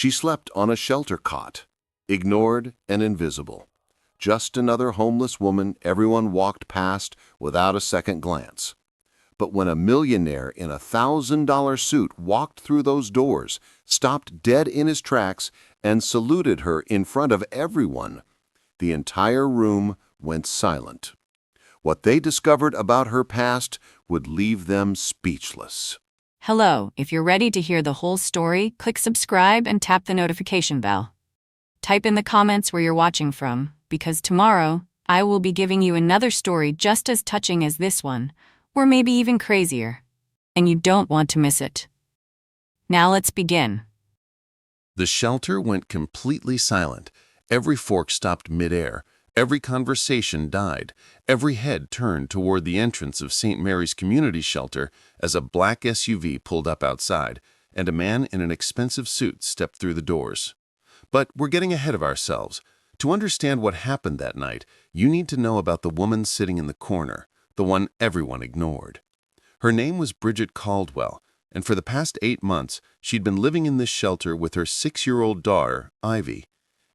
She slept on a shelter cot, ignored and invisible. Just another homeless woman everyone walked past without a second glance. But when a millionaire in a $1,000 suit walked through those doors, stopped dead in his tracks, and saluted her in front of everyone, the entire room went silent. What they discovered about her past would leave them speechless. Hello, if you're ready to hear the whole story, click subscribe and tap the notification bell. Type in the comments where you're watching from, because tomorrow, I will be giving you another story just as touching as this one, or maybe even crazier. And you don't want to miss it. Now let's begin. The shelter went completely silent. Every fork stopped midair. Every conversation died. Every head turned toward the entrance of St. Mary's Community Shelter as a black SUV pulled up outside, and a man in an expensive suit stepped through the doors. But we're getting ahead of ourselves. To understand what happened that night, you need to know about the woman sitting in the corner, the one everyone ignored. Her name was Bridget Caldwell, and for the past 8 months, she'd been living in this shelter with her 6-year-old daughter, Ivy.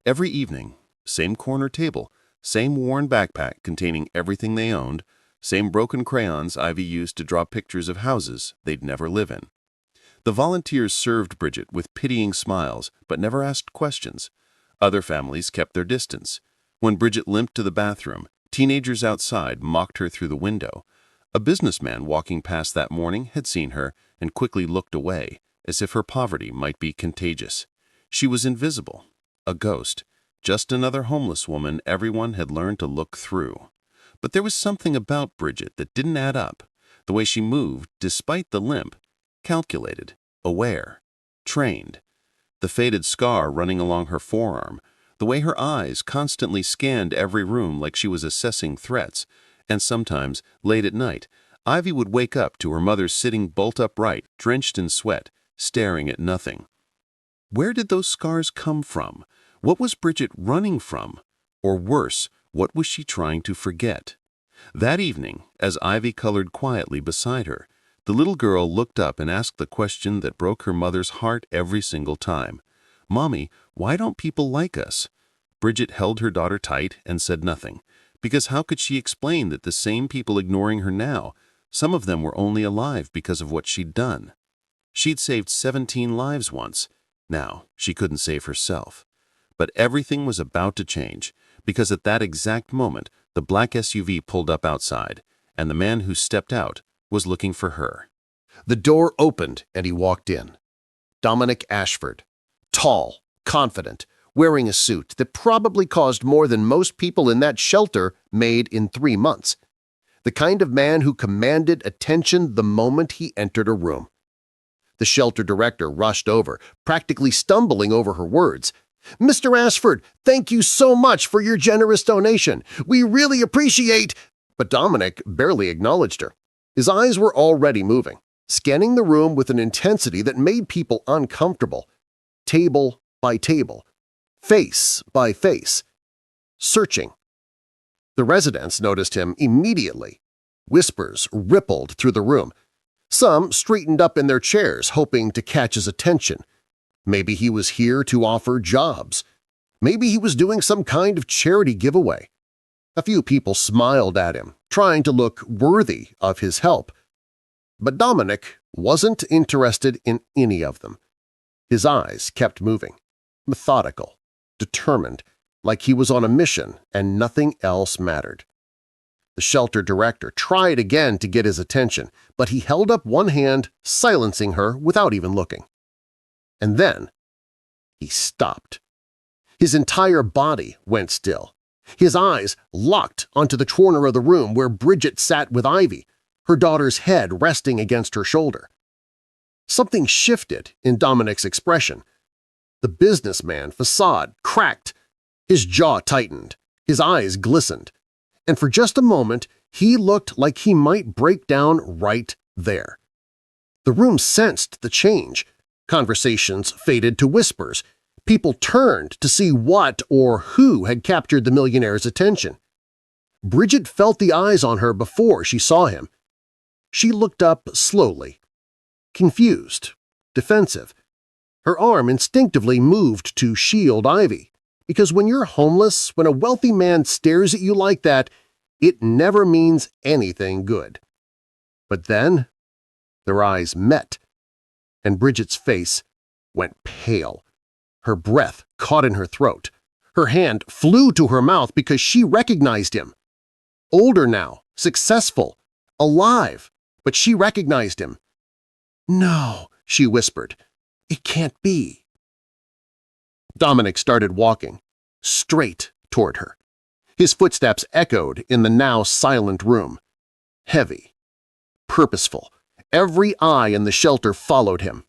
Every evening, same corner table, same worn backpack containing everything they owned, same broken crayons Ivy used to draw pictures of houses they'd never live in. The volunteers served Bridget with pitying smiles, but never asked questions. Other families kept their distance. When Bridget limped to the bathroom, teenagers outside mocked her through the window. A businessman walking past that morning had seen her and quickly looked away, as if her poverty might be contagious. She was invisible, a ghost. Just another homeless woman everyone had learned to look through. But there was something about Bridget that didn't add up. The way she moved, despite the limp, calculated, aware, trained. The faded scar running along her forearm, the way her eyes constantly scanned every room like she was assessing threats, and sometimes, late at night, Ivy would wake up to her mother sitting bolt upright, drenched in sweat, staring at nothing. Where did those scars come from? What was Bridget running from? Or worse, what was she trying to forget? That evening, as Ivy colored quietly beside her, the little girl looked up and asked the question that broke her mother's heart every single time. "Mommy, why don't people like us?" Bridget held her daughter tight and said nothing, because how could she explain that the same people ignoring her now, some of them were only alive because of what she'd done? She'd saved 17 lives once. Now, she couldn't save herself. But everything was about to change, because at that exact moment, the black SUV pulled up outside, and the man who stepped out was looking for her. The door opened and he walked in. Dominic Ashford, tall, confident, wearing a suit that probably cost more than most people in that shelter made in 3 months. The kind of man who commanded attention the moment he entered a room. The shelter director rushed over, practically stumbling over her words. "Mr. Ashford, thank you so much for your generous donation. We really appreciate—" But Dominic barely acknowledged her. His eyes were already moving, scanning the room with an intensity that made people uncomfortable. Table by table, face by face, searching. The residents noticed him immediately. Whispers rippled through the room. Some straightened up in their chairs, hoping to catch his attention. Maybe he was here to offer jobs. Maybe he was doing some kind of charity giveaway. A few people smiled at him, trying to look worthy of his help. But Dominic wasn't interested in any of them. His eyes kept moving, methodical, determined, like he was on a mission and nothing else mattered. The shelter director tried again to get his attention, but he held up one hand, silencing her without even looking. And then he stopped. His entire body went still. His eyes locked onto the corner of the room where Bridget sat with Ivy, her daughter's head resting against her shoulder. Something shifted in Dominic's expression. The businessman facade cracked. His jaw tightened. His eyes glistened. And for just a moment, he looked like he might break down right there. The room sensed the change. Conversations faded to whispers. People turned to see what or who had captured the millionaire's attention. Bridget felt the eyes on her before she saw him. She looked up slowly, confused, defensive. Her arm instinctively moved to shield Ivy, because when you're homeless, when a wealthy man stares at you like that, it never means anything good. But then their eyes met, and Bridget's face went pale. Her breath caught in her throat. Her hand flew to her mouth because she recognized him. Older now, successful, alive, but she recognized him. "No," she whispered. "It can't be." Dominic started walking, straight toward her. His footsteps echoed in the now silent room. Heavy, purposeful, every eye in the shelter followed him.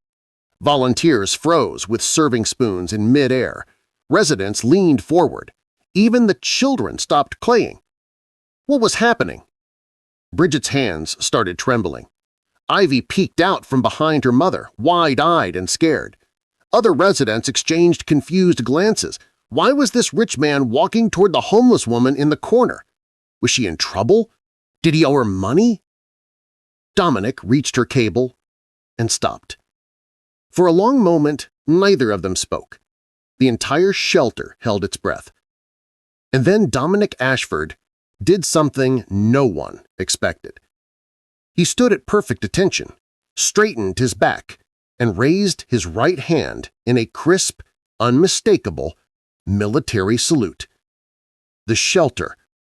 Volunteers froze with serving spoons in mid-air. Residents leaned forward. Even the children stopped playing. What was happening? Bridget's hands started trembling. Ivy peeked out from behind her mother, wide-eyed and scared. Other residents exchanged confused glances. Why was this rich man walking toward the homeless woman in the corner? Was she in trouble? Did he owe her money? Dominic reached her cable and stopped. For a long moment, neither of them spoke. The entire shelter held its breath. And then Dominic Ashford did something no one expected. He stood at perfect attention, straightened his back, and raised his right hand in a crisp, unmistakable military salute. The shelter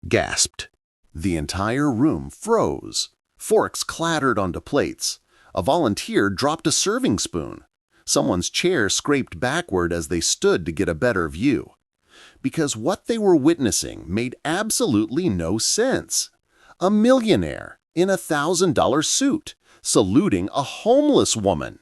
gasped. The entire room froze. Forks clattered onto plates. A volunteer dropped a serving spoon. Someone's chair scraped backward as they stood to get a better view. Because what they were witnessing made absolutely no sense. A millionaire in a $1,000 suit, saluting a homeless woman.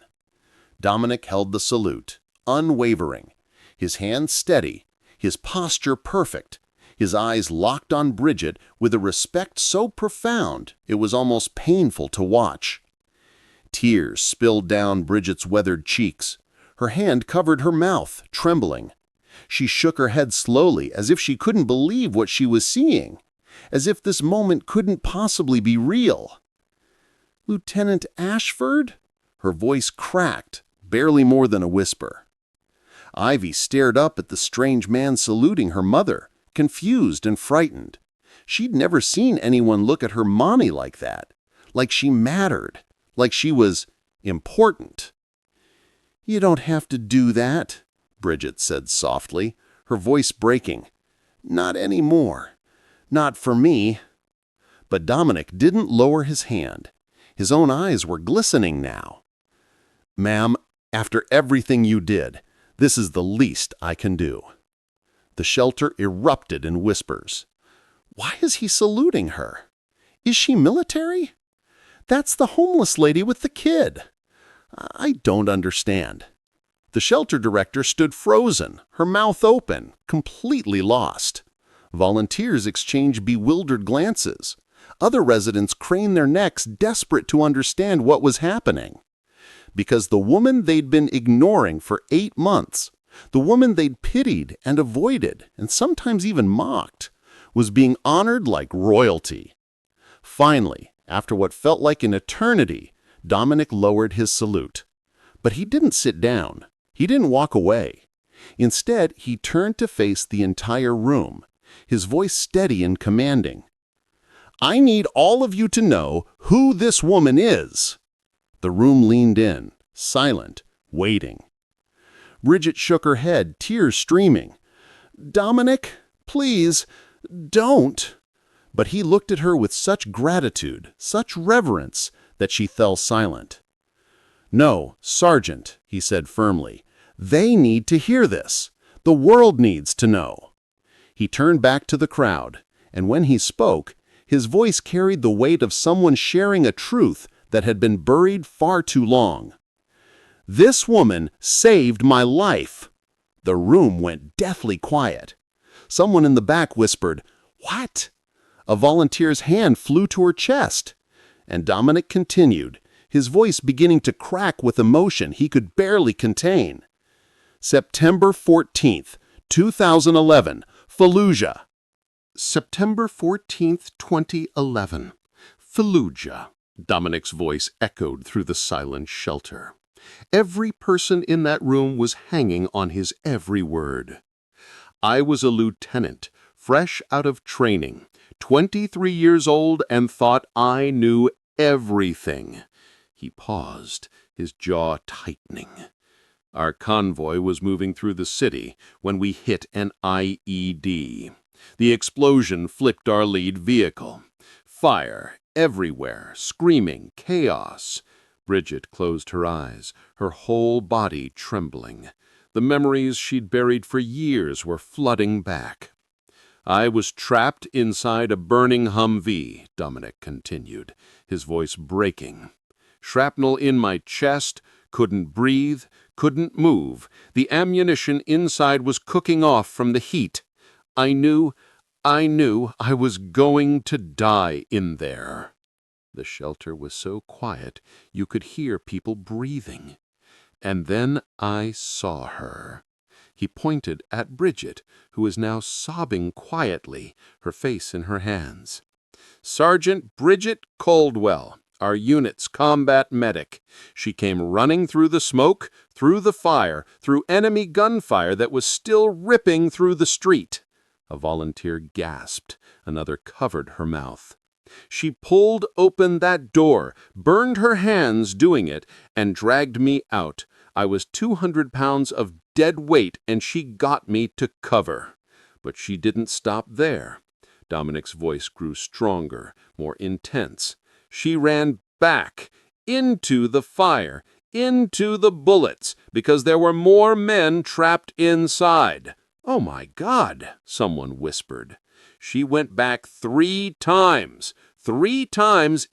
Dominic held the salute, unwavering, his hands steady, his posture perfect, his eyes locked on Bridget with a respect so profound it was almost painful to watch. Tears spilled down Bridget's weathered cheeks. Her hand covered her mouth, trembling. She shook her head slowly as if she couldn't believe what she was seeing, as if this moment couldn't possibly be real. "Lieutenant Ashford?" Her voice cracked, barely more than a whisper. Ivy stared up at the strange man saluting her mother, confused and frightened. She'd never seen anyone look at her mommy like that, like she mattered, like she was important. "You don't have to do that," Bridget said softly, her voice breaking. "Not anymore. Not for me." But Dominic didn't lower his hand. His own eyes were glistening now. "Ma'am, after everything you did, this is the least I can do." The shelter erupted in whispers. Why is he saluting her? Is she military? That's the homeless lady with the kid. I don't understand. The shelter director stood frozen, her mouth open, completely lost. Volunteers exchanged bewildered glances. Other residents craned their necks, desperate to understand what was happening. Because the woman they'd been ignoring for 8 months, the woman they'd pitied and avoided and sometimes even mocked, was being honored like royalty. Finally, after what felt like an eternity, Dominic lowered his salute. But he didn't sit down. He didn't walk away. Instead, he turned to face the entire room, his voice steady and commanding. "I need all of you to know who this woman is." The room leaned in, silent, waiting. Bridget shook her head, tears streaming. "Dominic, please, don't." But he looked at her with such gratitude, such reverence, that she fell silent. "No, Sergeant," he said firmly. "They need to hear this. The world needs to know." He turned back to the crowd, and when he spoke, his voice carried the weight of someone sharing a truth that had been buried far too long. "This woman saved my life." The room went deathly quiet. Someone in the back whispered, "What?" A volunteer's hand flew to her chest. And Dominic continued, his voice beginning to crack with emotion he could barely contain. "September 14th, 2011, Fallujah." September 14th, 2011. Fallujah. Dominic's voice echoed through the silent shelter. Every person in that room was hanging on his every word. I was a lieutenant, fresh out of training, 23 years old, and thought I knew everything. He paused, his jaw tightening. Our convoy was moving through the city when we hit an IED. The explosion flipped our lead vehicle. Fire everywhere, screaming, chaos. Bridget closed her eyes, her whole body trembling. The memories she'd buried for years were flooding back. I was trapped inside a burning Humvee, Dominic continued, his voice breaking. Shrapnel in my chest, couldn't breathe, couldn't move. The ammunition inside was cooking off from the heat. I knew I was going to die in there. The shelter was so quiet you could hear people breathing. And then I saw her. He pointed at Bridget, who was now sobbing quietly, her face in her hands. Sergeant Bridget Caldwell, our unit's combat medic. She came running through the smoke, through the fire, through enemy gunfire that was still ripping through the street. A volunteer gasped. Another covered her mouth. She pulled open that door, burned her hands doing it, and dragged me out. I was 200 pounds of dead weight, and she got me to cover. But she didn't stop there. Dominic's voice grew stronger, more intense. She ran back, into the fire, into the bullets, because there were more men trapped inside. "Oh, my God," someone whispered. She went back 3 times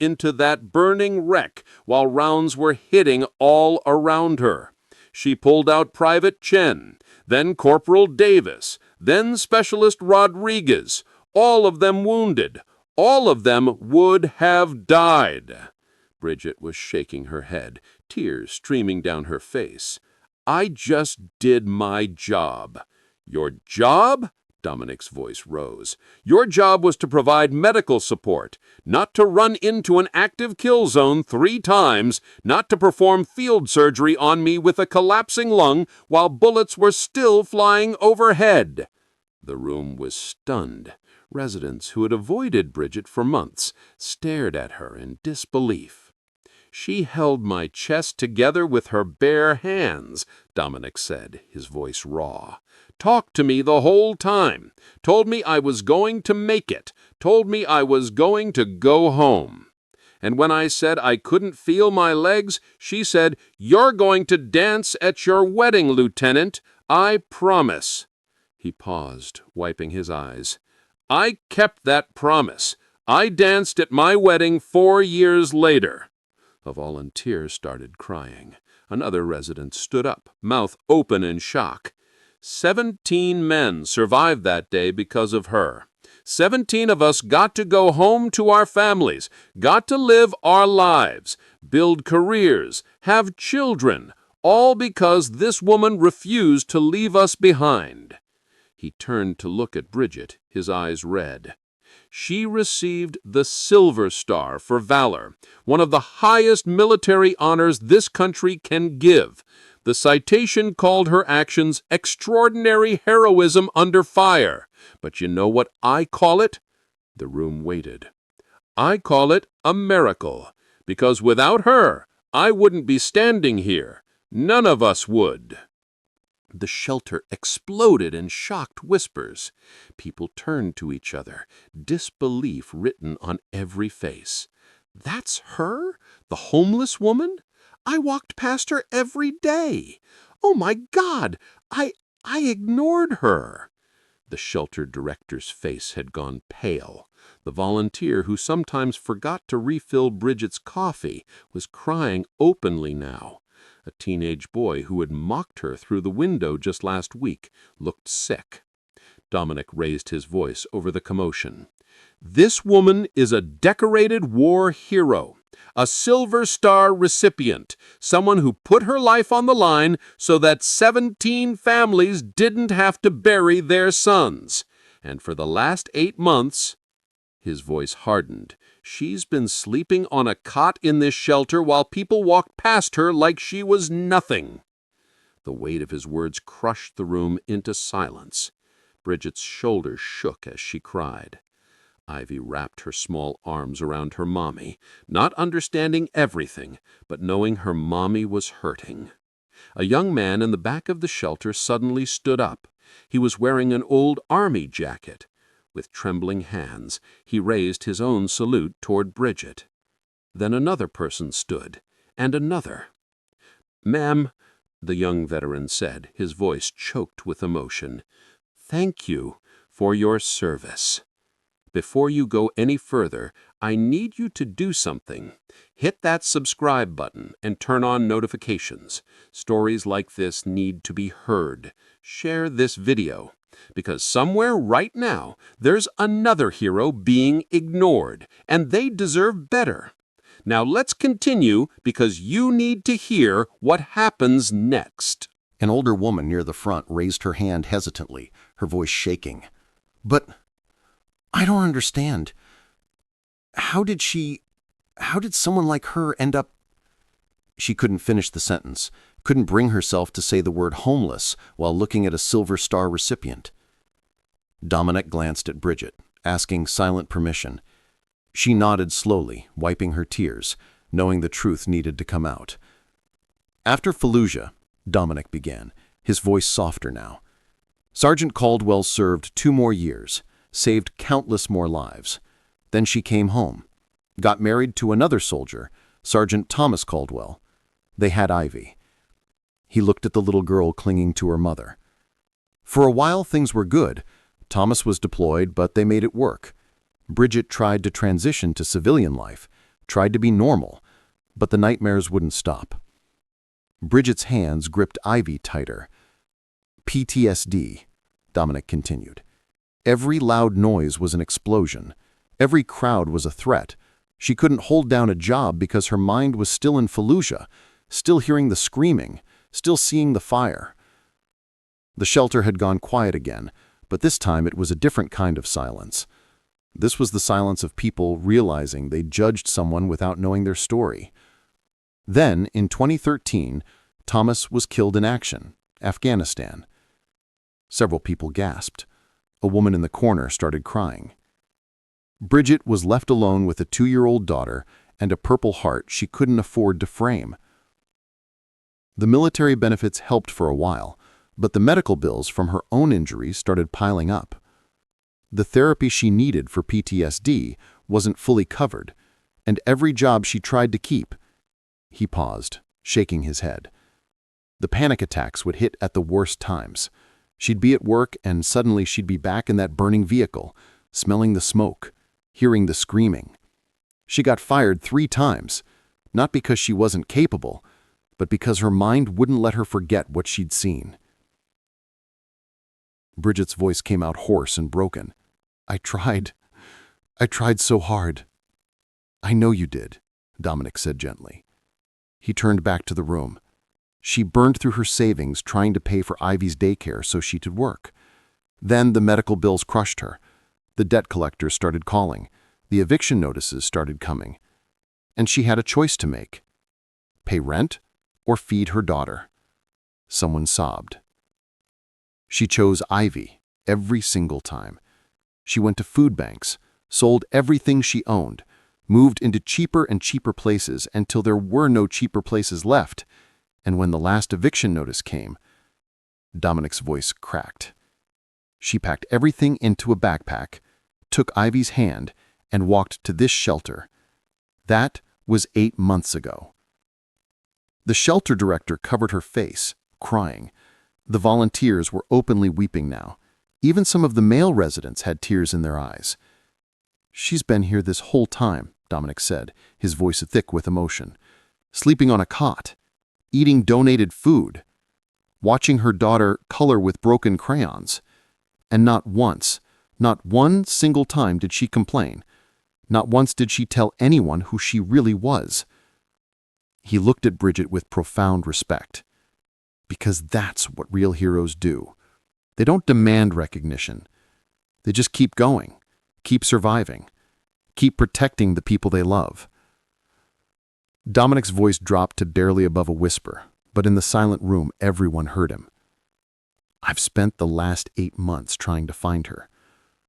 into that burning wreck while rounds were hitting all around her. She pulled out Private Chen, then Corporal Davis, then Specialist Rodriguez, all of them wounded. All of them would have died. Bridget was shaking her head, tears streaming down her face. I just did my job. Your job? Dominic's voice rose. Your job was to provide medical support, not to run into an active kill zone 3 times, not to perform field surgery on me with a collapsing lung while bullets were still flying overhead. The room was stunned. Residents who had avoided Bridget for months stared at her in disbelief. She held my chest together with her bare hands, Dominic said, his voice raw. Talked to me the whole time. Told me I was going to make it. Told me I was going to go home. And when I said I couldn't feel my legs, she said, "You're going to dance at your wedding, Lieutenant. I promise." He paused, wiping his eyes. I kept that promise. I danced at my wedding 4 years later. A volunteer started crying. Another resident stood up, mouth open in shock. 17 men survived that day because of her. 17 of us got to go home to our families, got to live our lives, build careers, have children, all because this woman refused to leave us behind. He turned to look at Bridget, his eyes red. She received the Silver Star for valor, one of the highest military honors this country can give. The citation called her actions extraordinary heroism under fire. But you know what I call it? The room waited. I call it a miracle, because without her, I wouldn't be standing here. None of us would. The shelter exploded in shocked whispers. People turned to each other, disbelief written on every face. That's her? The homeless woman? I walked past her every day. Oh, my God! I ignored her. The shelter director's face had gone pale. The volunteer, who sometimes forgot to refill Bridget's coffee, was crying openly now. A teenage boy who had mocked her through the window just last week looked sick. Dominic raised his voice over the commotion. This woman is a decorated war hero, a Silver Star recipient, someone who put her life on the line so that 17 families didn't have to bury their sons. And for the last 8 months, his voice hardened, She's been sleeping on a cot in this shelter while people walked past her like she was nothing." The weight of his words crushed the room into silence. Bridget's shoulders shook as she cried. Ivy wrapped her small arms around her mommy, not understanding everything, but knowing her mommy was hurting. A young man in the back of the shelter suddenly stood up. He was wearing an old army jacket. With trembling hands, he raised his own salute toward Bridget. Then another person stood, and another. "Ma'am," the young veteran said, his voice choked with emotion, "thank you for your service. Before you go any further, I need you to do something. Hit that subscribe button and turn on notifications. Stories like this need to be heard. Share this video, because somewhere right now, there's another hero being ignored, and they deserve better. Now let's continue, because you need to hear what happens next." An older woman near the front raised her hand hesitantly, her voice shaking. "But I don't understand. How did someone like her end up—" She couldn't finish the sentence, couldn't bring herself to say the word homeless while looking at a Silver Star recipient. Dominic glanced at Bridget, asking silent permission. She nodded slowly, wiping her tears, knowing the truth needed to come out. "After Fallujah," Dominic began, his voice softer now, "Sergeant Caldwell served 2 more years, saved countless more lives. Then she came home, got married to another soldier, Sergeant Thomas Caldwell. They had Ivy." He looked at the little girl clinging to her mother. "For a while things were good. Thomas was deployed, but they made it work. Bridget tried to transition to civilian life, tried to be normal, but the nightmares wouldn't stop." Bridget's hands gripped Ivy tighter. "PTSD," Dominic continued. "Every loud noise was an explosion. Every crowd was a threat. She couldn't hold down a job because her mind was still in Fallujah, still hearing the screaming, still seeing the fire." The shelter had gone quiet again, but this time it was a different kind of silence. This was the silence of people realizing they judged someone without knowing their story. Then, in 2013, Thomas was killed in action, Afghanistan. Several people gasped. A woman in the corner started crying. Bridget was left alone with a 2-year-old daughter and a Purple Heart she couldn't afford to frame. The military benefits helped for a while, but the medical bills from her own injuries started piling up. The therapy she needed for PTSD wasn't fully covered, and every job she tried to keep— He paused, shaking his head. The panic attacks would hit at the worst times. She'd be at work and suddenly she'd be back in that burning vehicle, smelling the smoke, hearing the screaming. She got fired 3 times, not because she wasn't capable, but because her mind wouldn't let her forget what she'd seen. Bridget's voice came out hoarse and broken. I tried so hard." "I know you did," Dominic said gently. He turned back to the room. She burned through her savings trying to pay for Ivy's daycare so she could work. Then the medical bills crushed her. The debt collectors started calling. The eviction notices started coming. And she had a choice to make: pay rent or feed her daughter. Someone sobbed. She chose Ivy every single time. She went to food banks, sold everything she owned, moved into cheaper and cheaper places until there were no cheaper places left. And when the last eviction notice came, Dominic's voice cracked. She packed everything into a backpack, took Ivy's hand, and walked to this shelter. That was 8 months ago. The shelter director covered her face, crying. The volunteers were openly weeping now. Even some of the male residents had tears in their eyes. "She's been here this whole time," Dominic said, his voice thick with emotion. "Sleeping on a cot, eating donated food, watching her daughter color with broken crayons. And not once, not one single time did she complain. Not once did she tell anyone who she really was." He looked at Bridget with profound respect. Because that's what real heroes do. They don't demand recognition. They just keep going, keep surviving. keep protecting the people they love. Dominic's voice dropped to barely above a whisper, but in the silent room, everyone heard him. I've spent the last 8 months trying to find her.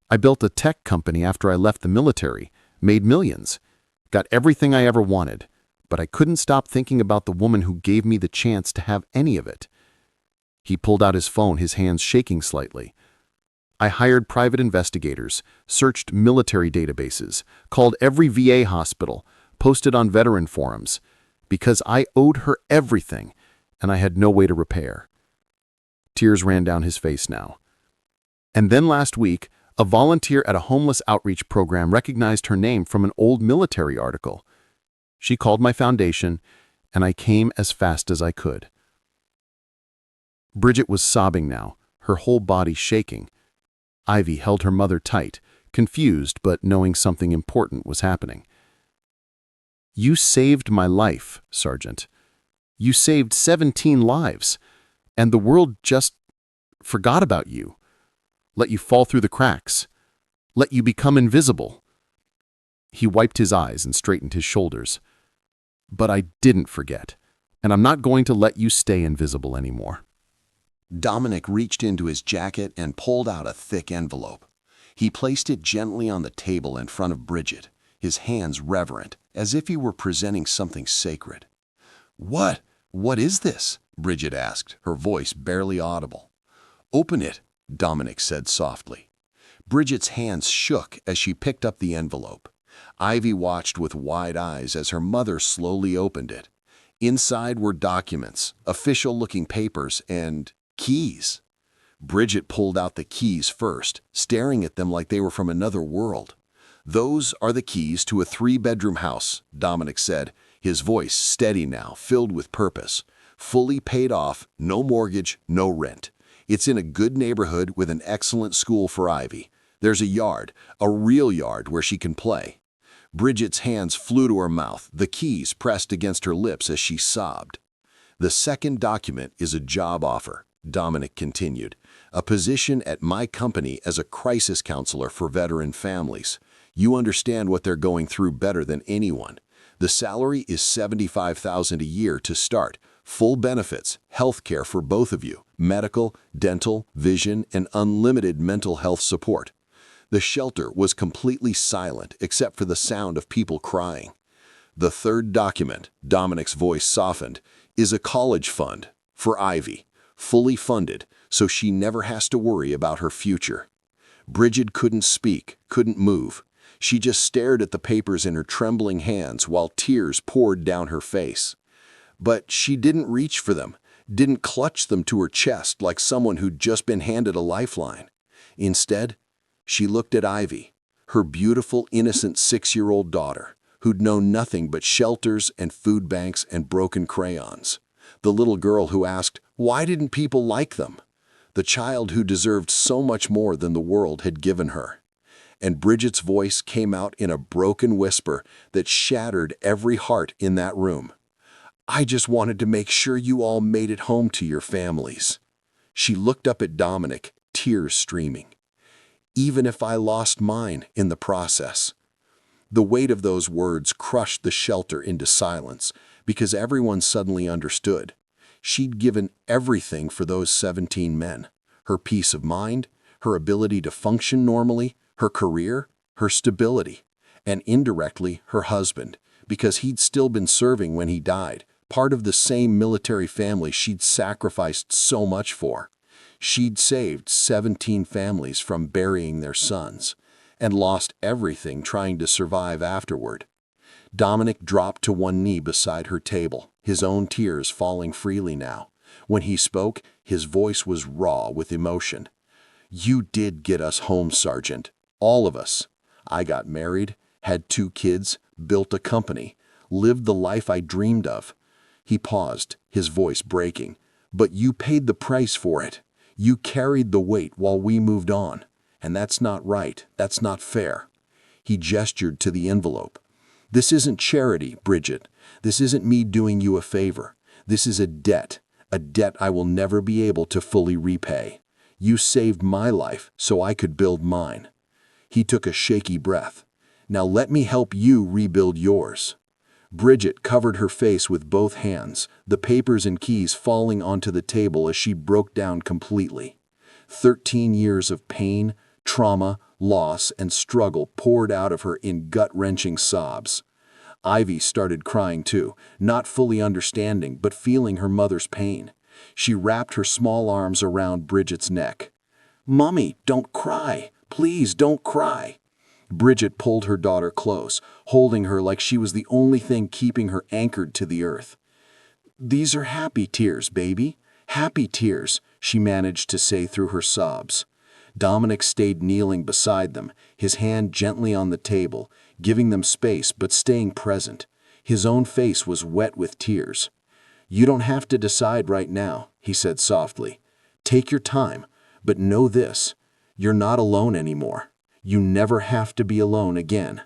I built a tech company after I left the military, made millions, got everything I ever wanted, but I couldn't stop thinking about the woman who gave me the chance to have any of it. He pulled out his phone, his hands shaking slightly. I hired private investigators, searched military databases, called every VA hospital, posted on veteran forums, because I owed her everything, and I had no way to repair. Tears ran down his face now. And then last week, a volunteer at a homeless outreach program recognized her name from an old military article. She called my foundation, and I came as fast as I could. Bridget was sobbing now, her whole body shaking. Ivy held her mother tight, confused but knowing something important was happening. You saved my life, Sergeant. You saved 17 lives, and the world just forgot about you. Let you fall through the cracks. Let you become invisible. He wiped his eyes and straightened his shoulders. But I didn't forget, and I'm not going to let you stay invisible anymore. Dominic reached into his jacket and pulled out a thick envelope. He placed it gently on the table in front of Bridget, his hands reverent, as if he were presenting something sacred. What is this?" Bridget asked, her voice barely audible. "Open it," Dominic said softly. Bridget's hands shook as she picked up the envelope. Ivy watched with wide eyes as her mother slowly opened it. Inside were documents, official-looking papers, and keys. Bridget pulled out the keys first, staring at them like they were from another world. "Those are the keys to a 3-bedroom house," Dominic said, his voice steady now, filled with purpose. "Fully paid off, no mortgage, no rent. It's in a good neighborhood with an excellent school for Ivy. There's a yard, a real yard where she can play." Bridget's hands flew to her mouth, the keys pressed against her lips as she sobbed. "The second document is a job offer," Dominic continued. "A position at my company as a crisis counselor for veteran families. You understand what they're going through better than anyone. The salary is $75,000 a year to start. Full benefits, health care for both of you, medical, dental, vision, and unlimited mental health support." The shelter was completely silent except for the sound of people crying. "The third document," Dominic's voice softened, "is a college fund for Ivy, fully funded, so she never has to worry about her future." Bridget couldn't speak, couldn't move. She just stared at the papers in her trembling hands while tears poured down her face. But she didn't reach for them, didn't clutch them to her chest like someone who'd just been handed a lifeline. Instead, she looked at Ivy, her beautiful, innocent 6-year-old daughter, who'd known nothing but shelters and food banks and broken crayons. The little girl who asked, why didn't people like them? The child who deserved so much more than the world had given her. And Bridget's voice came out in a broken whisper that shattered every heart in that room. "I just wanted to make sure you all made it home to your families." She looked up at Dominic, tears streaming. "Even if I lost mine in the process." The weight of those words crushed the shelter into silence because everyone suddenly understood. She'd given everything for those 17 men. Her peace of mind, her ability to function normally, her career, her stability, and indirectly her husband, because he'd still been serving when he died, part of the same military family she'd sacrificed so much for. She'd saved 17 families from burying their sons, and lost everything trying to survive afterward. Dominic dropped to one knee beside her table, his own tears falling freely now. When he spoke, his voice was raw with emotion. "You did get us home, Sergeant. All of us. I got married, had 2 kids, built a company, lived the life I dreamed of." He paused, his voice breaking. "But you paid the price for it. You carried the weight while we moved on. And that's not right. That's not fair." He gestured to the envelope. "This isn't charity, Bridget. This isn't me doing you a favor. This is a debt I will never be able to fully repay. You saved my life so I could build mine." He took a shaky breath. Now let me help you rebuild yours." Bridget covered her face with both hands, the papers and keys falling onto the table as she broke down completely. 13 years of pain, trauma, loss, and struggle poured out of her in gut-wrenching sobs. Ivy started crying too, not fully understanding but feeling her mother's pain. She wrapped her small arms around Bridget's neck. "Mommy, don't cry. Please don't cry." Bridget pulled her daughter close, holding her like she was the only thing keeping her anchored to the earth. "These are happy tears, baby. Happy tears," she managed to say through her sobs. Dominic stayed kneeling beside them, his hand gently on the table, giving them space but staying present. His own face was wet with tears. "You don't have to decide right now," he said softly. "Take your time, but know this: you're not alone anymore. You never have to be alone again."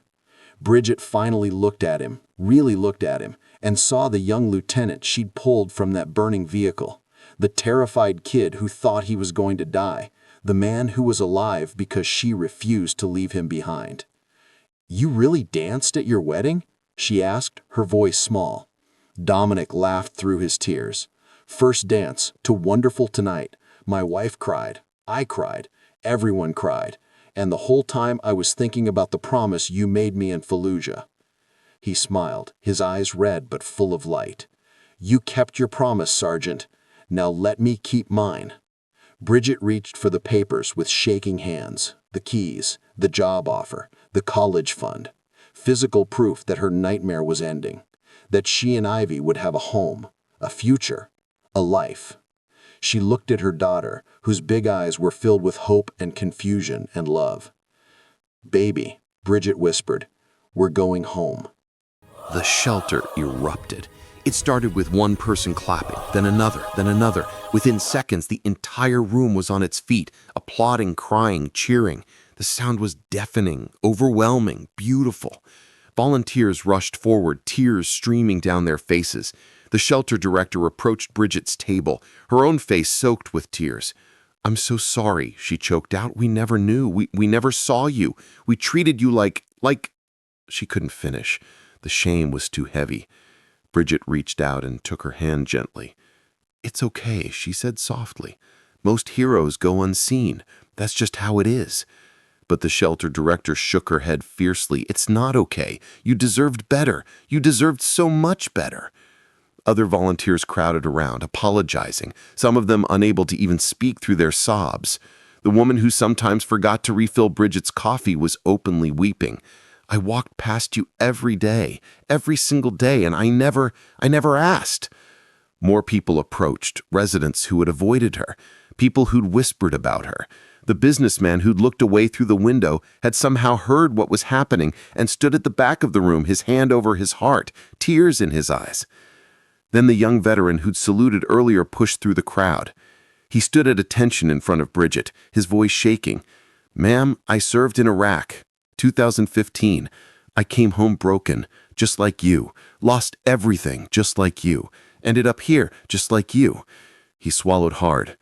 Bridget finally looked at him, really looked at him, and saw the young lieutenant she'd pulled from that burning vehicle. The terrified kid who thought he was going to die. The man who was alive because she refused to leave him behind. "You really danced at your wedding?" she asked, her voice small. Dominic laughed through his tears. "First dance to Wonderful Tonight. My wife cried. I cried. Everyone cried. And the whole time I was thinking about the promise you made me in Fallujah." He smiled, his eyes red but full of light. "You kept your promise, Sergeant. Now let me keep mine." Bridget reached for the papers with shaking hands, the keys, the job offer, the college fund. Physical proof that her nightmare was ending, that she and Ivy would have a home, a future, a life. She looked at her daughter, whose big eyes were filled with hope and confusion and love. "Baby," Bridget whispered, "we're going home." The shelter erupted. It started with one person clapping, then another, then another. Within seconds, the entire room was on its feet, applauding, crying, cheering. The sound was deafening, overwhelming, beautiful. Volunteers rushed forward, tears streaming down their faces. The shelter director approached Bridget's table, her own face soaked with tears. "I'm so sorry," she choked out. "We never knew. We never saw you. We treated you like... She couldn't finish. The shame was too heavy. Bridget reached out and took her hand gently. "It's okay," she said softly. "Most heroes go unseen. That's just how it is." But the shelter director shook her head fiercely. "It's not okay. You deserved better. You deserved so much better." Other volunteers crowded around, apologizing, some of them unable to even speak through their sobs. The woman who sometimes forgot to refill Bridget's coffee was openly weeping. "I walked past you every day, every single day, and I never asked." More people approached, residents who had avoided her, people who'd whispered about her. The businessman who'd looked away through the window had somehow heard what was happening and stood at the back of the room, his hand over his heart, tears in his eyes. Then the young veteran who'd saluted earlier pushed through the crowd. He stood at attention in front of Bridget, his voice shaking. "Ma'am, I served in Iraq, 2015. I came home broken, just like you, lost everything, just like you, ended up here, just like you." He swallowed hard.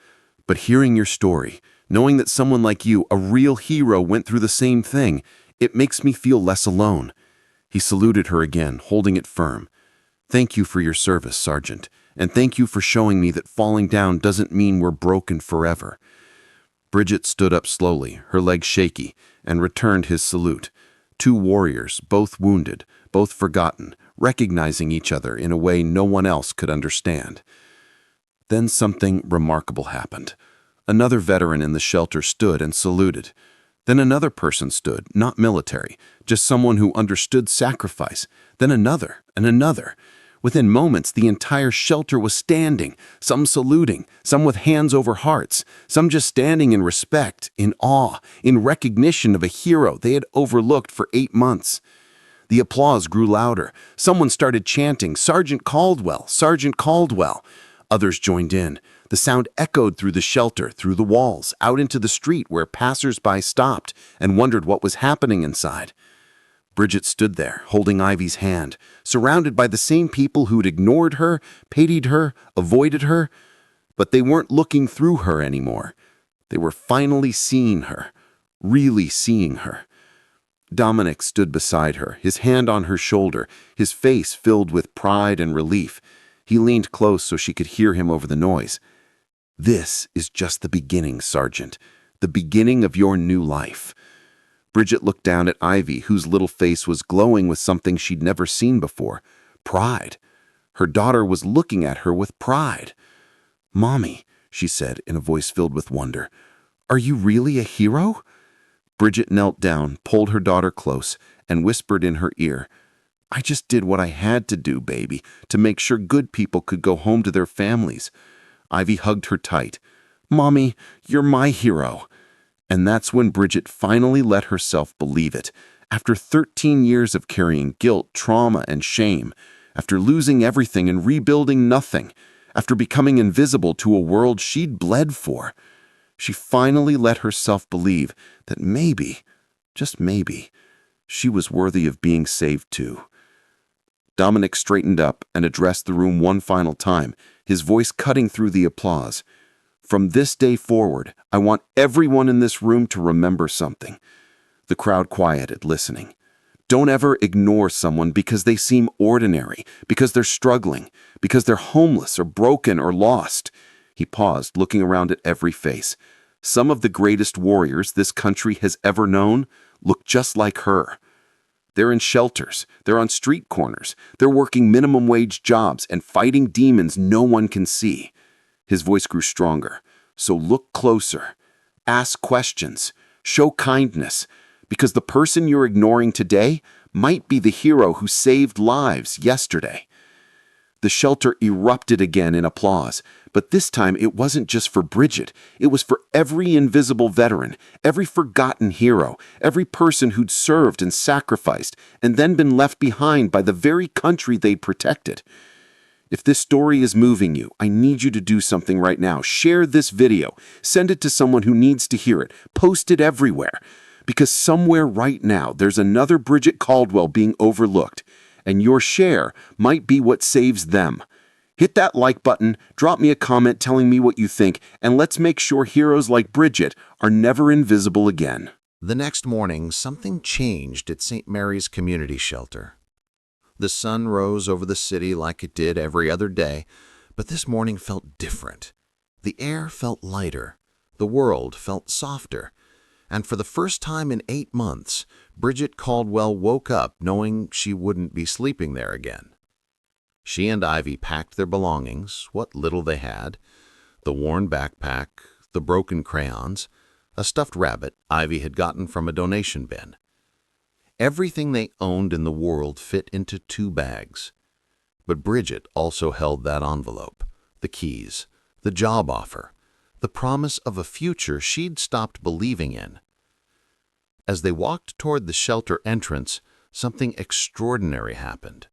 "But hearing your story, knowing that someone like you, a real hero, went through the same thing, it makes me feel less alone." He saluted her again, holding it firm. "Thank you for your service, Sergeant, and thank you for showing me that falling down doesn't mean we're broken forever." Bridget stood up slowly, her legs shaky, and returned his salute. Two warriors, both wounded, both forgotten, recognizing each other in a way no one else could understand. Then something remarkable happened. Another veteran in the shelter stood and saluted. Then another person stood, not military, just someone who understood sacrifice. Then another, and another. Within moments, the entire shelter was standing, some saluting, some with hands over hearts, some just standing in respect, in awe, in recognition of a hero they had overlooked for 8 months. The applause grew louder. Someone started chanting, "Sergeant Caldwell, Sergeant Caldwell." Others joined in. The sound echoed through the shelter, through the walls, out into the street where passers-by stopped and wondered what was happening inside. Bridget stood there, holding Ivy's hand, surrounded by the same people who'd ignored her, pitied her, avoided her. But they weren't looking through her anymore. They were finally seeing her, really seeing her. Dominic stood beside her, his hand on her shoulder, his face filled with pride and relief. He leaned close so she could hear him over the noise. "This is just the beginning, Sergeant. The beginning of your new life." Bridget looked down at Ivy, whose little face was glowing with something she'd never seen before. Pride. Her daughter was looking at her with pride. "Mommy," she said in a voice filled with wonder, "are you really a hero?" Bridget knelt down, pulled her daughter close, and whispered in her ear, "I just did what I had to do, baby, to make sure good people could go home to their families." Ivy hugged her tight. "Mommy, you're my hero." And that's when Bridget finally let herself believe it. After 13 years of carrying guilt, trauma, and shame, after losing everything and rebuilding nothing, after becoming invisible to a world she'd bled for, she finally let herself believe that maybe, just maybe, she was worthy of being saved too. Dominic straightened up and addressed the room one final time, his voice cutting through the applause. "From this day forward, I want everyone in this room to remember something." The crowd quieted, listening. "Don't ever ignore someone because they seem ordinary, because they're struggling, because they're homeless or broken or lost." He paused, looking around at every face. Some of the greatest warriors this country has ever known look just like her. They're in shelters, they're on street corners, they're working minimum wage jobs and fighting demons no one can see. His voice grew stronger. "So look closer. Ask questions. Show kindness. Because the person you're ignoring today might be the hero who saved lives yesterday." The shelter erupted again in applause, but this time it wasn't just for Bridget. It was for every invisible veteran, every forgotten hero, every person who'd served and sacrificed and then been left behind by the very country they'd protected. If this story is moving you, I need you to do something right now. Share this video. Send it to someone who needs to hear it. Post it everywhere. Because somewhere right now, there's another Bridget Caldwell being overlooked, and your share might be what saves them. Hit that like button, drop me a comment telling me what you think, and let's make sure heroes like Bridget are never invisible again. The next morning, something changed at St. Mary's Community Shelter. The sun rose over the city like it did every other day, but this morning felt different. The air felt lighter. The world felt softer. And for the first time in 8 months, Bridget Caldwell woke up knowing she wouldn't be sleeping there again. She and Ivy packed their belongings, what little they had, the worn backpack, the broken crayons, a stuffed rabbit Ivy had gotten from a donation bin. Everything they owned in the world fit into 2 bags. But Bridget also held that envelope, the keys, the job offer, the promise of a future she'd stopped believing in. As they walked toward the shelter entrance, something extraordinary happened.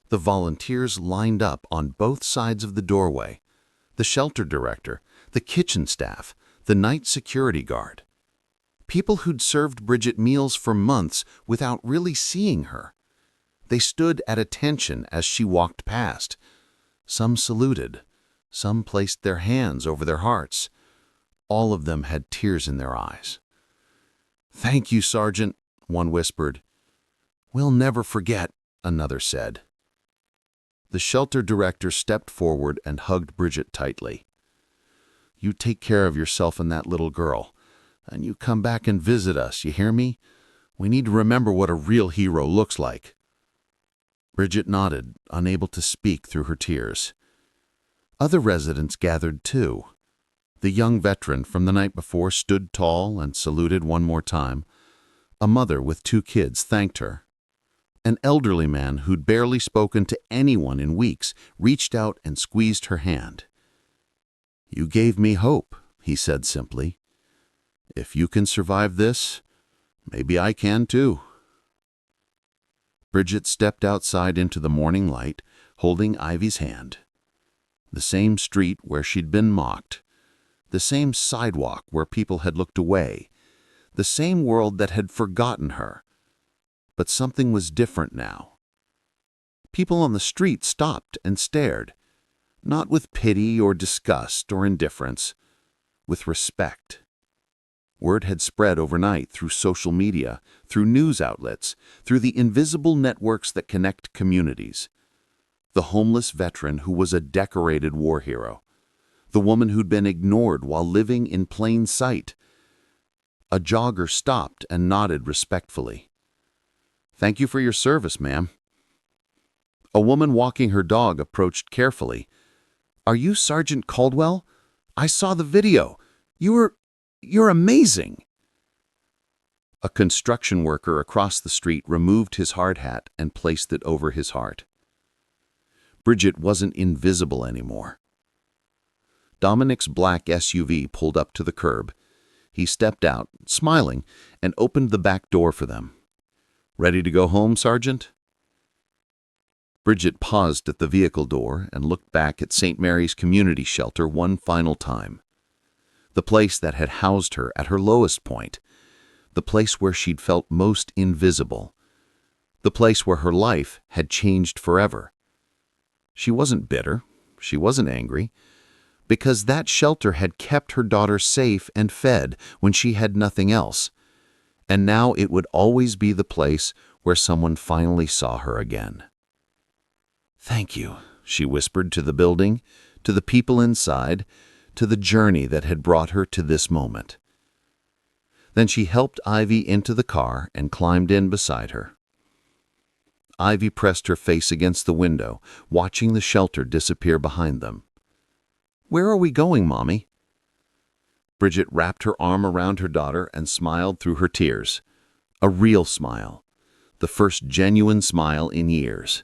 The volunteers lined up on both sides of the doorway, the shelter director, the kitchen staff, the night security guard. People who'd served Bridget meals for months without really seeing her. They stood at attention as she walked past. Some saluted. Some placed their hands over their hearts. All of them had tears in their eyes. "Thank you, Sergeant," one whispered. "We'll never forget," another said. The shelter director stepped forward and hugged Bridget tightly. "You take care of yourself and that little girl, and you come back and visit us, you hear me? We need to remember what a real hero looks like." Bridget nodded, unable to speak through her tears. Other residents gathered too. The young veteran from the night before stood tall and saluted one more time. A mother with 2 kids thanked her. An elderly man who'd barely spoken to anyone in weeks reached out and squeezed her hand. "You gave me hope," he said simply. "If you can survive this, maybe I can too." Bridget stepped outside into the morning light, holding Ivy's hand. The same street where she'd been mocked. The same sidewalk where people had looked away. The same world that had forgotten her. But something was different now. People on the street stopped and stared, not with pity or disgust or indifference, with respect. Word had spread overnight through social media, through news outlets, through the invisible networks that connect communities. The homeless veteran who was a decorated war hero. The woman who'd been ignored while living in plain sight. A jogger stopped and nodded respectfully. "Thank you for your service, ma'am." A woman walking her dog approached carefully. "Are you Sergeant Caldwell? I saw the video. You're amazing." A construction worker across the street removed his hard hat and placed it over his heart. Bridget wasn't invisible anymore. Dominic's black SUV pulled up to the curb. He stepped out, smiling, and opened the back door for them. "Ready to go home, Sergeant?" Bridget paused at the vehicle door and looked back at St. Mary's Community Shelter one final time. The place that had housed her at her lowest point. The place where she'd felt most invisible. The place where her life had changed forever. She wasn't bitter. She wasn't angry. Because that shelter had kept her daughter safe and fed when she had nothing else. And now it would always be the place where someone finally saw her again. "Thank you," she whispered to the building, to the people inside, to the journey that had brought her to this moment. Then she helped Ivy into the car and climbed in beside her. Ivy pressed her face against the window, watching the shelter disappear behind them. "Where are we going, Mommy?" Bridget wrapped her arm around her daughter and smiled through her tears. A real smile. The first genuine smile in years.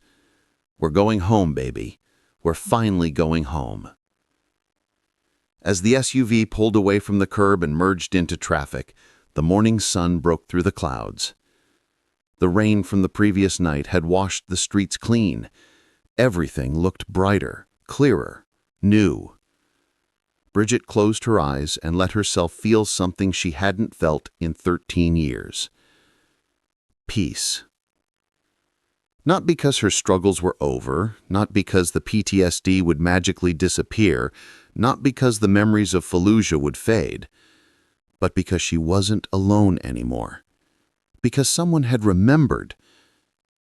"We're going home, baby. We're finally going home." As the SUV pulled away from the curb and merged into traffic, the morning sun broke through the clouds. The rain from the previous night had washed the streets clean. Everything looked brighter, clearer, new. Bridget closed her eyes and let herself feel something she hadn't felt in 13 years. Peace. Not because her struggles were over, not because the PTSD would magically disappear, not because the memories of Fallujah would fade, but because she wasn't alone anymore. Because someone had remembered.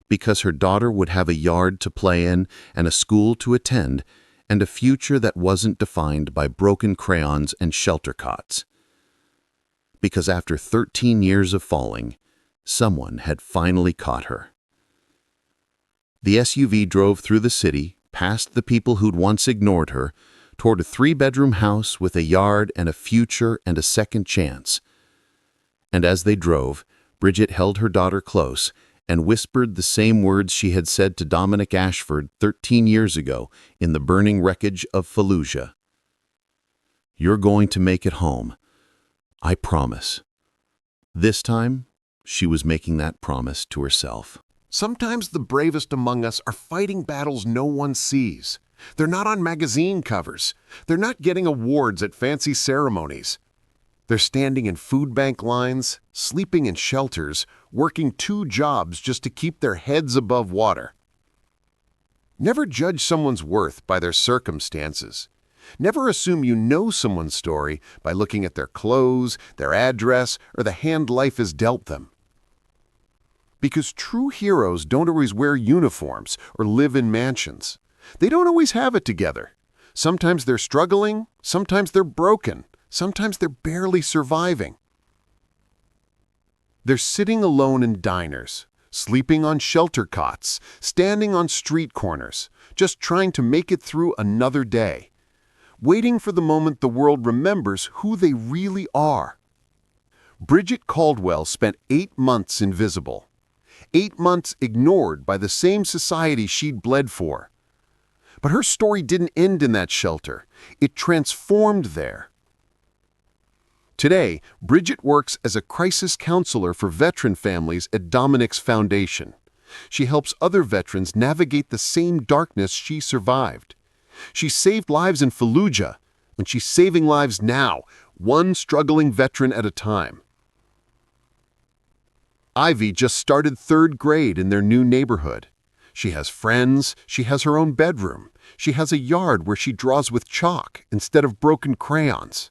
Because her daughter would have a yard to play in and a school to attend, and a future that wasn't defined by broken crayons and shelter cots. Because after 13 years of falling, someone had finally caught her. The SUV drove through the city, past the people who'd once ignored her, toward a 3-bedroom house with a yard and a future and a second chance. And as they drove, Bridget held her daughter close and whispered the same words she had said to Dominic Ashford 13 years ago in the burning wreckage of Fallujah. "You're going to make it home. I promise." This time, she was making that promise to herself. Sometimes the bravest among us are fighting battles no one sees. They're not on magazine covers. They're not getting awards at fancy ceremonies. They're standing in food bank lines, sleeping in shelters, working 2 jobs just to keep their heads above water. Never judge someone's worth by their circumstances. Never assume you know someone's story by looking at their clothes, their address, or the hand life has dealt them. Because true heroes don't always wear uniforms or live in mansions. They don't always have it together. Sometimes they're struggling, sometimes they're broken, sometimes they're barely surviving. They're sitting alone in diners, sleeping on shelter cots, standing on street corners, just trying to make it through another day, waiting for the moment the world remembers who they really are. Bridget Caldwell spent 8 months invisible. 8 months ignored by the same society she'd bled for. But her story didn't end in that shelter. It transformed there. Today, Bridget works as a crisis counselor for veteran families at Dominic's Foundation. She helps other veterans navigate the same darkness she survived. She saved lives in Fallujah, and she's saving lives now, one struggling veteran at a time. Ivy just started 3rd grade in their new neighborhood. She has friends, she has her own bedroom, she has a yard where she draws with chalk instead of broken crayons.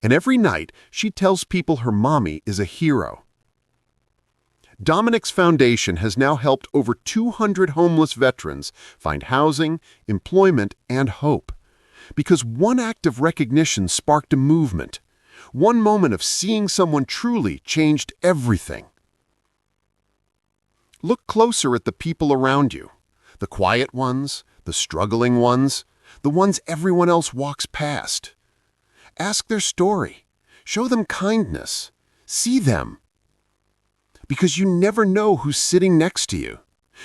And every night, she tells people her mommy is a hero. Dominic's foundation has now helped over 200 homeless veterans find housing, employment, and hope. Because one act of recognition sparked a movement. One moment of seeing someone truly changed everything. Look closer at the people around you. The quiet ones, the struggling ones, the ones everyone else walks past. Ask their story. Show them kindness. See them. Because you never know who's sitting next to you.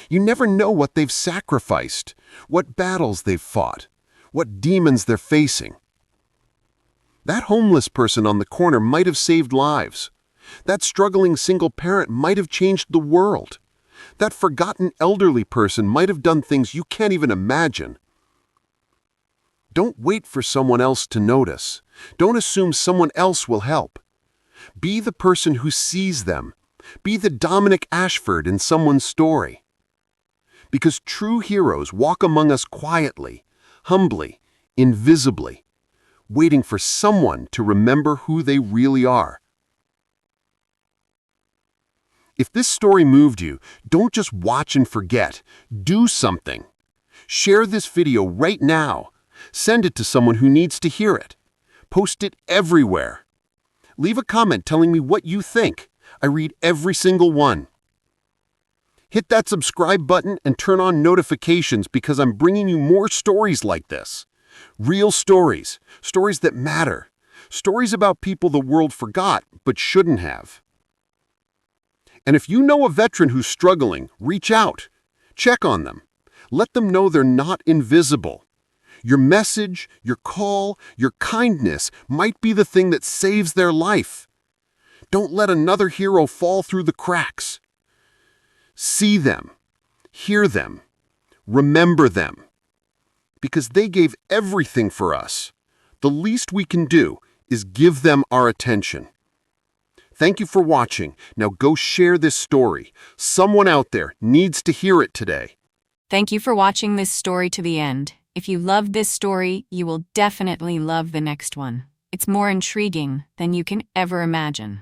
You never know what they've sacrificed, what battles they've fought, what demons they're facing. That homeless person on the corner might have saved lives. That struggling single parent might have changed the world. That forgotten elderly person might have done things you can't even imagine. Don't wait for someone else to notice. Don't assume someone else will help. Be the person who sees them. Be the Dominic Ashford in someone's story. Because true heroes walk among us quietly, humbly, invisibly, waiting for someone to remember who they really are. If this story moved you, don't just watch and forget. Do something. Share this video right now. Send it to someone who needs to hear it. Post it everywhere. Leave a comment telling me what you think. I read every single one. Hit that subscribe button and turn on notifications because I'm bringing you more stories like this. Real stories, stories that matter, stories about people the world forgot but shouldn't have. And if you know a veteran who's struggling, reach out. Check on them. Let them know they're not invisible. Your message, your call, your kindness might be the thing that saves their life. Don't let another hero fall through the cracks. See them, hear them, remember them. Because they gave everything for us. The least we can do is give them our attention. Thank you for watching. Now go share this story. Someone out there needs to hear it today. Thank you for watching this story to the end. If you loved this story, you will definitely love the next one. It's more intriguing than you can ever imagine.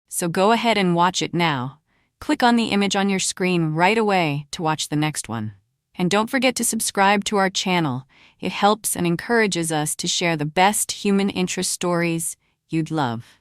So go ahead and watch it now. Click on the image on your screen right away to watch the next one. And don't forget to subscribe to our channel. It helps and encourages us to share the best human interest stories you'd love.